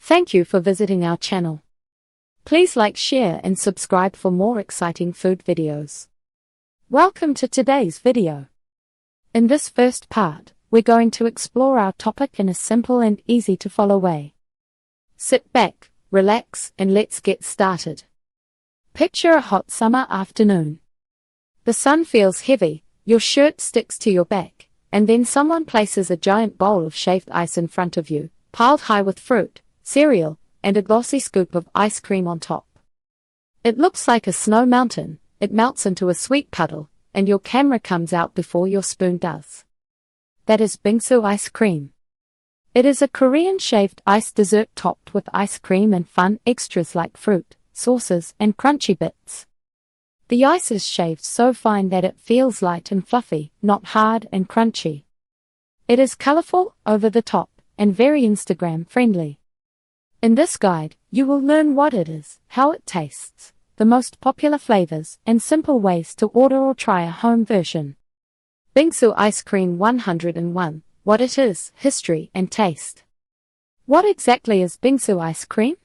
Thank you for visiting our channel. Please like, share and subscribe for more exciting food videos. Welcome to today's video. In this first part, we're going to explore our topic in a simple and easy to follow way. Sit back, relax, and let's get started. Picture a hot summer afternoon. The sun feels heavy, your shirt sticks to your back, and then someone places a giant bowl of shaved ice in front of you, piled high with fruit, cereal, and a glossy scoop of ice cream on top. It looks like a snow mountain, it melts into a sweet puddle, and your camera comes out before your spoon does. That is Bingsu Ice Cream. It is a Korean shaved ice dessert topped with ice cream and fun extras like fruit, sauces, and crunchy bits. The ice is shaved so fine that it feels light and fluffy, not hard and crunchy. It is colorful, over the top, and very Instagram friendly. In this guide, you will learn what it is, how it tastes, the most popular flavors, and simple ways to order or try a home version. Bingsu Ice Cream 101, what it is, history and taste. What exactly is Bingsu Ice Cream?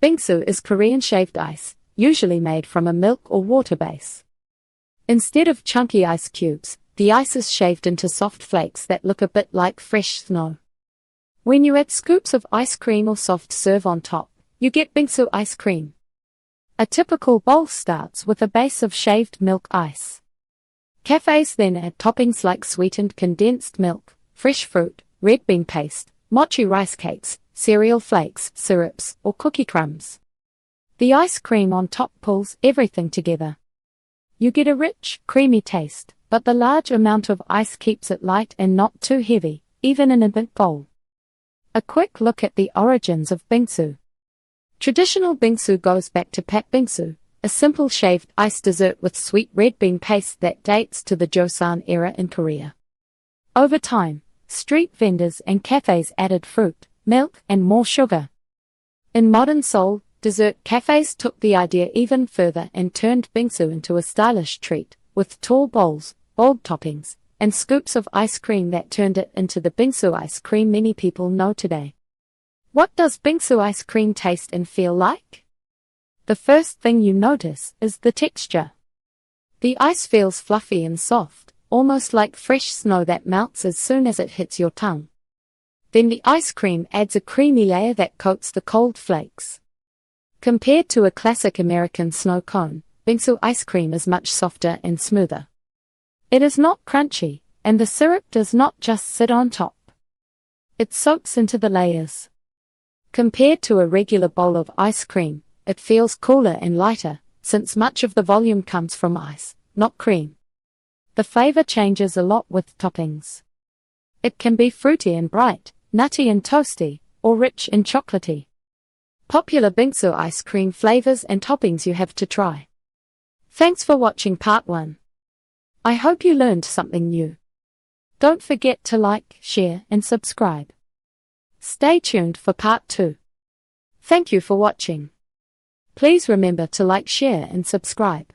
Bingsu is Korean shaved ice, usually made from a milk or water base. Instead of chunky ice cubes, the ice is shaved into soft flakes that look a bit like fresh snow. When you add scoops of ice cream or soft serve on top, you get Bingsu Ice Cream. A typical bowl starts with a base of shaved milk ice. Cafes then add toppings like sweetened condensed milk, fresh fruit, red bean paste, mochi rice cakes, cereal flakes, syrups, or cookie crumbs. The ice cream on top pulls everything together. You get a rich, creamy taste, but the large amount of ice keeps it light and not too heavy, even in a big bowl. A quick look at the origins of Bingsu. Traditional Bingsu goes back to Pak Bingsu, a simple shaved ice dessert with sweet red bean paste that dates to the Joseon era in Korea. Over time, street vendors and cafes added fruit, milk, and more sugar. In modern Seoul, dessert cafes took the idea even further and turned Bingsu into a stylish treat, with tall bowls, bold toppings, and scoops of ice cream that turned it into the Bingsu Ice Cream many people know today. What does Bingsu Ice Cream taste and feel like? The first thing you notice is the texture. The ice feels fluffy and soft, almost like fresh snow that melts as soon as it hits your tongue. Then the ice cream adds a creamy layer that coats the cold flakes. Compared to a classic American snow cone, Bingsu Ice Cream is much softer and smoother. It is not crunchy, and the syrup does not just sit on top. It soaks into the layers. Compared to a regular bowl of ice cream, it feels cooler and lighter, since much of the volume comes from ice, not cream. The flavor changes a lot with toppings. It can be fruity and bright, nutty and toasty, or rich and chocolatey. Popular Bingsu ice cream flavors and toppings you have to try. Thanks for watching part 1. I hope you learned something new. Don't forget to like, share, and subscribe. Stay tuned for part 2. Thank you for watching. Please remember to like, share, and subscribe.